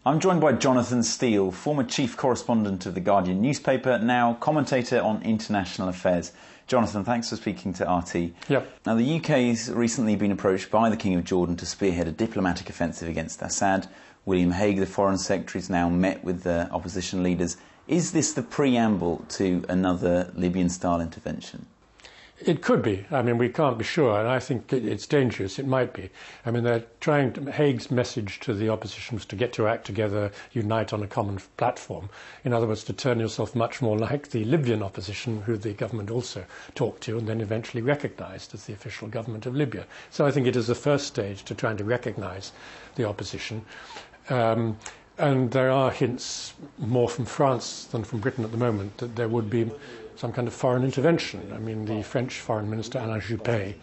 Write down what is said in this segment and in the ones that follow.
I'm joined by Jonathan Steele, former chief correspondent of the Guardian newspaper, now commentator on international affairs. Jonathan, thanks for speaking to RT. Yep. Now, the UK's recently been approached by the King of Jordan to spearhead a diplomatic offensive against Assad. William Hague, the Foreign Secretary, has now met with the opposition leaders. Is this the preamble to another Libyan-style intervention? It could be. I mean, we can't be sure, and I think it's dangerous. It might be. I mean, they're trying to... Hague's message to the opposition was to get your act together, unite on a common platform. In other words, to turn yourself much more like the Libyan opposition, who the government also talked to and then eventually recognised as the official government of Libya. So I think it is the first stage to trying to recognise the opposition. And there are hints, more from France than from Britain at the moment, that there would be some kind of foreign intervention. I mean, the French Foreign Minister, Alain Juppé,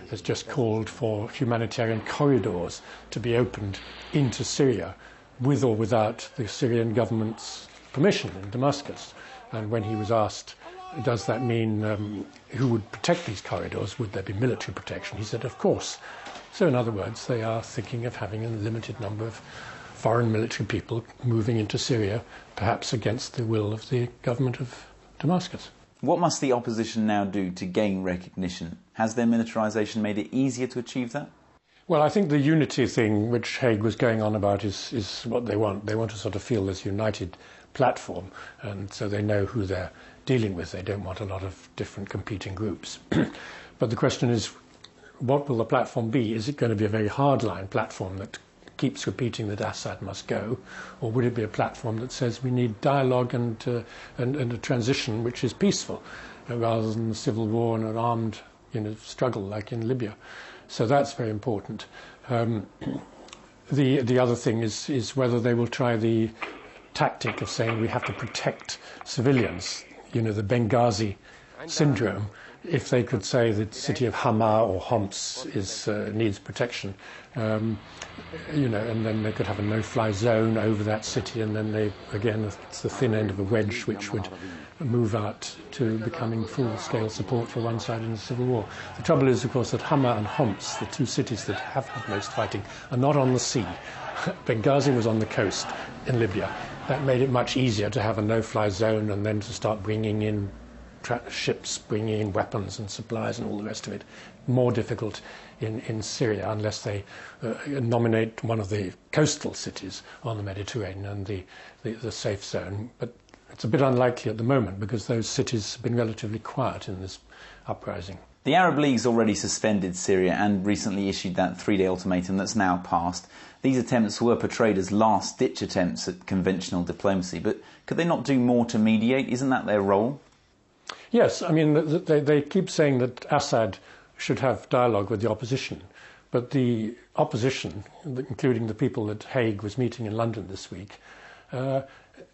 has just called for humanitarian corridors to be opened into Syria, with or without the Syrian government's permission in Damascus. And when he was asked, does that mean who would protect these corridors? Would there be military protection? He said, of course. So in other words, they are thinking of having a limited number of foreign military people moving into Syria, perhaps against the will of the government of Damascus. What must the opposition now do to gain recognition? Has their militarisation made it easier to achieve that? Well, I think the unity thing, which Hague was going on about, is what they want. They want to sort of feel this united platform, and so they know who they're dealing with. They don't want a lot of different competing groups. But the question is, what will the platform be? Is it going to be a very hardline platform that keeps repeating that Assad must go, or would it be a platform that says we need dialogue and a transition which is peaceful, rather than a civil war and an armed struggle like in Libya? So that's very important. The other thing is whether they will try the tactic of saying we have to protect civilians, the Benghazi syndrome. If they could say the city of Hama or Homs needs protection, and then they could have a no-fly zone over that city, and then it's the thin end of a wedge which would move out to becoming full-scale support for one side in the civil war. The trouble is, of course, that Hama and Homs, the two cities that have had most fighting, are not on the sea. Benghazi was on the coast in Libya. That made it much easier to have a no-fly zone and then to start bringing in ships, bringing in weapons and supplies and all the rest of it. More difficult in Syria unless they nominate one of the coastal cities on the Mediterranean, the safe zone. But it's a bit unlikely at the moment because those cities have been relatively quiet in this uprising. The Arab League's already suspended Syria and recently issued that three-day ultimatum that's now passed. These attempts were portrayed as last-ditch attempts at conventional diplomacy, but could they not do more to mediate? Isn't that their role? Yes, I mean, they keep saying that Assad should have dialogue with the opposition, but the opposition, including the people that Hague was meeting in London this week, are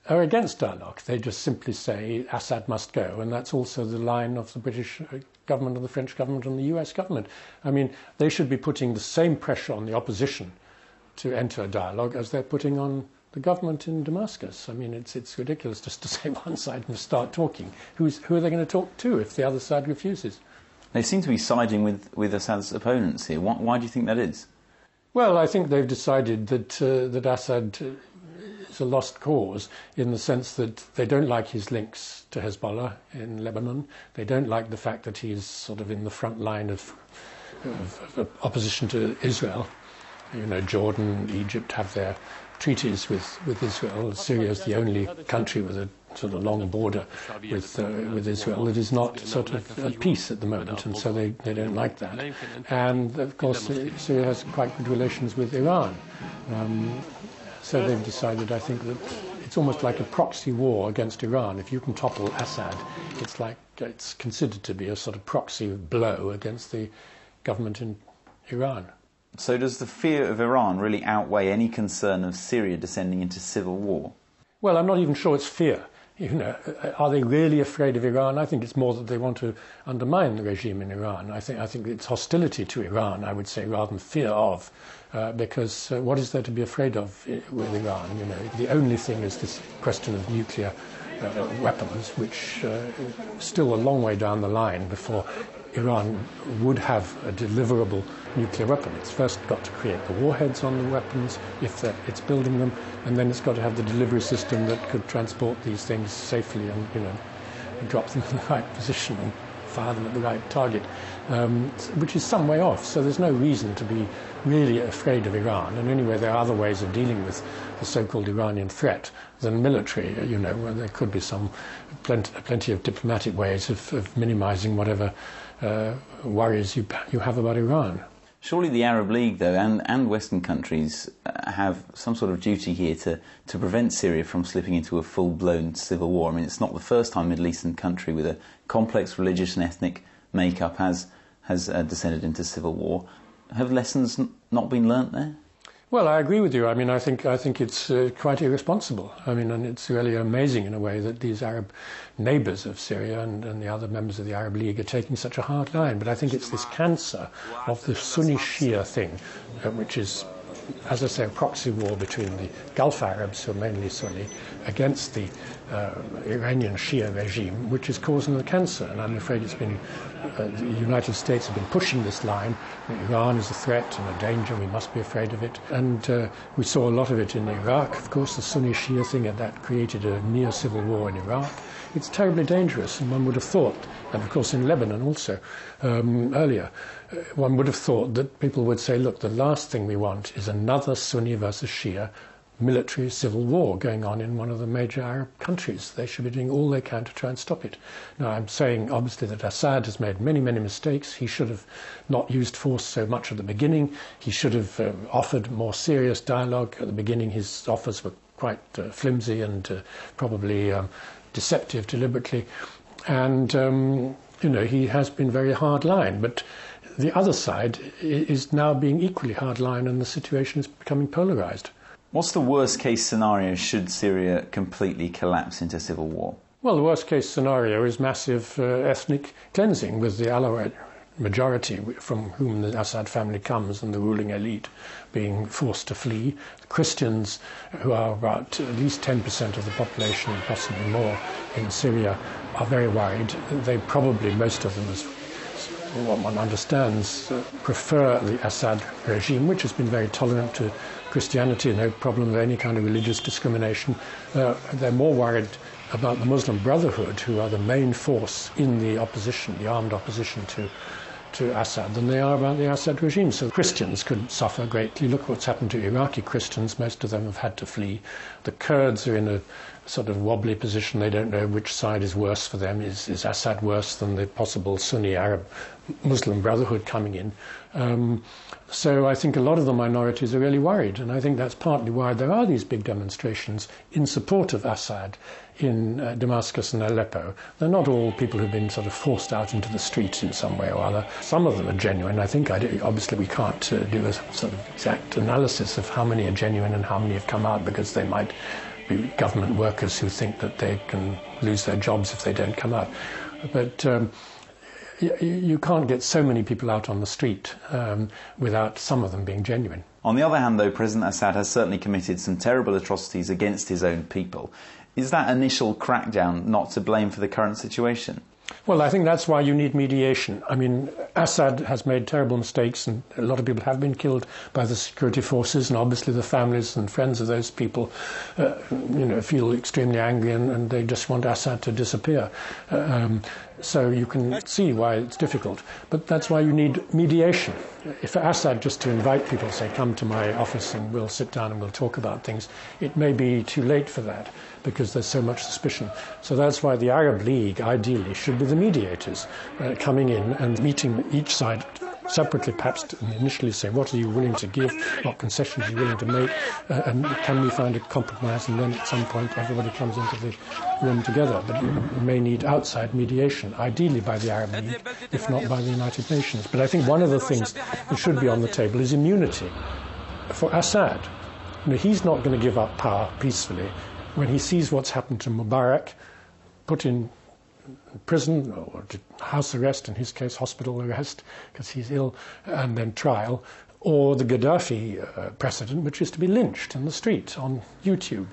against dialogue. They just simply say Assad must go, and that's also the line of the British government and the French government and the US government. I mean, they should be putting the same pressure on the opposition to enter a dialogue as they're putting on the government in Damascus. I mean, it's ridiculous just to say one side and start talking. Who are they going to talk to if the other side refuses? They seem to be siding with Assad's opponents here. Why do you think that is? Well, I think they've decided that Assad is a lost cause in the sense that they don't like his links to Hezbollah in Lebanon. They don't like the fact that he's sort of in the front line of opposition to Israel. Jordan, Egypt have their treaties with Israel. Syria is the only country with a sort of long border with Israel that is not sort of at peace at the moment, and so they don't like that. And of course, Syria has quite good relations with Iran. So they've decided, I think, that it's almost like a proxy war against Iran. If you can topple Assad, it's considered to be a sort of proxy blow against the government in Iran. So does the fear of Iran really outweigh any concern of Syria descending into civil war? Well, I'm not even sure it's fear. Are they really afraid of Iran? I think it's more that they want to undermine the regime in Iran. I think it's hostility to Iran, I would say, rather than fear of, because what is there to be afraid of with Iran? The only thing is this question of nuclear weapons, which still a long way down the line before Iran would have a deliverable nuclear weapon. It's first got to create the warheads on the weapons, if it's building them, and then it's got to have the delivery system that could transport these things safely and, drop them in the right position and fire them at the right target, which is some way off. So there's no reason to be really afraid of Iran. And anyway, there are other ways of dealing with the so-called Iranian threat than military, where there could be plenty of diplomatic ways of minimizing whatever worries you have about Iran. Surely the Arab League, though, and Western countries have some sort of duty here to prevent Syria from slipping into a full-blown civil war. I mean, it's not the first time a Middle Eastern country with a complex religious and ethnic makeup has descended into civil war. Have lessons not been learnt there? Well, I agree with you. I mean, I think it's quite irresponsible. I mean, and it's really amazing in a way that these Arab neighbours of Syria and the other members of the Arab League are taking such a hard line. But I think it's this cancer of the Sunni-Shia thing, which is, as I say, a proxy war between the Gulf Arabs, who are mainly Sunni, against the Iranian Shia regime, which is causing the cancer. And I'm afraid it's been the United States have been pushing this line. Iran is a threat and a danger, we must be afraid of it. And we saw a lot of it in Iraq, of course, the Sunni-Shia thing, and that created a near-civil war in Iraq. It's terribly dangerous, and one would have thought, and of course in Lebanon also, earlier, one would have thought that people would say, look, the last thing we want is another Sunni versus Shia military civil war going on in one of the major Arab countries. They should be doing all they can to try and stop it. Now, I'm saying, obviously, that Assad has made many, many mistakes. He should have not used force so much at the beginning. He should have offered more serious dialogue. At the beginning, his offers were quite flimsy and probably deceptive deliberately. And, he has been very hard-line. But the other side is now being equally hard-line, and the situation is becoming polarized. What's the worst-case scenario should Syria completely collapse into civil war? Well, the worst-case scenario is massive ethnic cleansing, with the Alawite majority from whom the Assad family comes and the ruling elite being forced to flee. The Christians, who are about at least 10% of the population, and possibly more, in Syria, are very worried. They probably, most of them, as what one understands, prefer the Assad regime, which has been very tolerant to Christianity, no problem with any kind of religious discrimination. They're more worried about the Muslim Brotherhood, who are the main force in the opposition, the armed opposition to Assad, than they are about the Assad regime. So Christians could suffer greatly. Look what's happened to Iraqi Christians. Most of them have had to flee. The Kurds are in a sort of wobbly position. They don't know which side is worse for them. Is Assad worse than the possible Sunni Arab Muslim Brotherhood coming in? So I think a lot of the minorities are really worried, and I think that's partly why there are these big demonstrations in support of Assad in Damascus and Aleppo. They're not all people who've been sort of forced out into the streets in some way or other. Some of them are genuine. I think obviously we can't do a sort of exact analysis of how many are genuine and how many have come out, because they might be government workers who think that they can lose their jobs if they don't come out. But you can't get so many people out on the street without some of them being genuine. On the other hand, though, President Assad has certainly committed some terrible atrocities against his own people. Is that initial crackdown not to blame for the current situation? Well, I think that's why you need mediation. I mean, Assad has made terrible mistakes, and a lot of people have been killed by the security forces, and obviously the families and friends of those people feel extremely angry, and they just want Assad to disappear. So you can see why it's difficult. But that's why you need mediation. If Assad just to invite people, say, come to my office and we'll sit down and we'll talk about things, it may be too late for that, because there's so much suspicion. So that's why the Arab League, ideally, should be the mediators, coming in and meeting each side separately, perhaps to initially say, what are you willing to give, what concessions are you willing to make, and can we find a compromise, and then at some point everybody comes into the room together. But you may need outside mediation, ideally by the Arab League, if not by the United Nations. But I think one of the things that should be on the table is immunity for Assad. He's not going to give up power peacefully when he sees what's happened to Mubarak, put in prison or house arrest, in his case hospital arrest because he's ill, and then trial, or the Gaddafi precedent, which is to be lynched in the street on YouTube.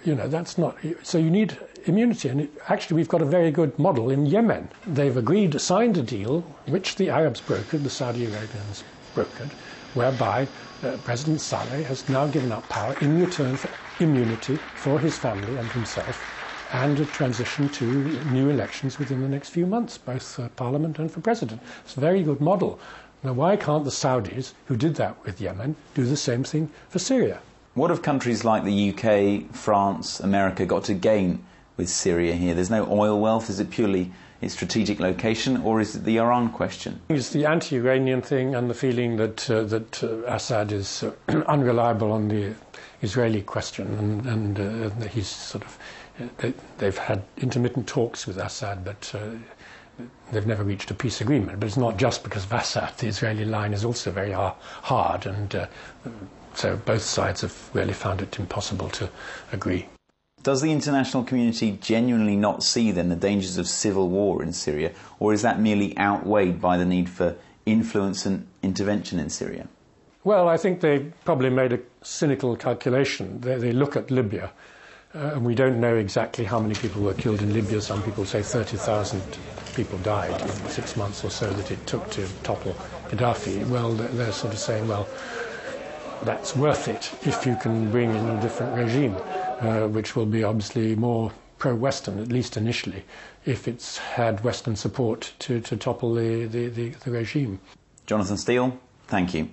that's not... So you need immunity. And actually, we've got a very good model in Yemen. They've signed a deal, which the Arabs brokered, the Saudi Arabians brokered, whereby President Saleh has now given up power in return for immunity for his family and himself, and a transition to new elections within the next few months, both for Parliament and for President. It's a very good model. Now, why can't the Saudis, who did that with Yemen, do the same thing for Syria? What have countries like the UK, France, America got to gain with Syria here? There's no oil wealth. Is it purely its strategic location, or is it the Iran question? It's the anti-Iranian thing and the feeling that Assad is unreliable on the Israeli question, and he's sort of... They've had intermittent talks with Assad, but they've never reached a peace agreement. But it's not just because of Assad. The Israeli line is also very hard, and so both sides have really found it impossible to agree. Does the international community genuinely not see then the dangers of civil war in Syria, or is that merely outweighed by the need for influence and intervention in Syria? Well, I think they probably made a cynical calculation. They look at Libya, and we don't know exactly how many people were killed in Libya. Some people say 30,000 people died in 6 months or so that it took to topple Gaddafi. Well, they're sort of saying, well, that's worth it if you can bring in a different regime, which will be obviously more pro-Western, at least initially, if it's had Western support to topple the regime. Jonathan Steele, thank you.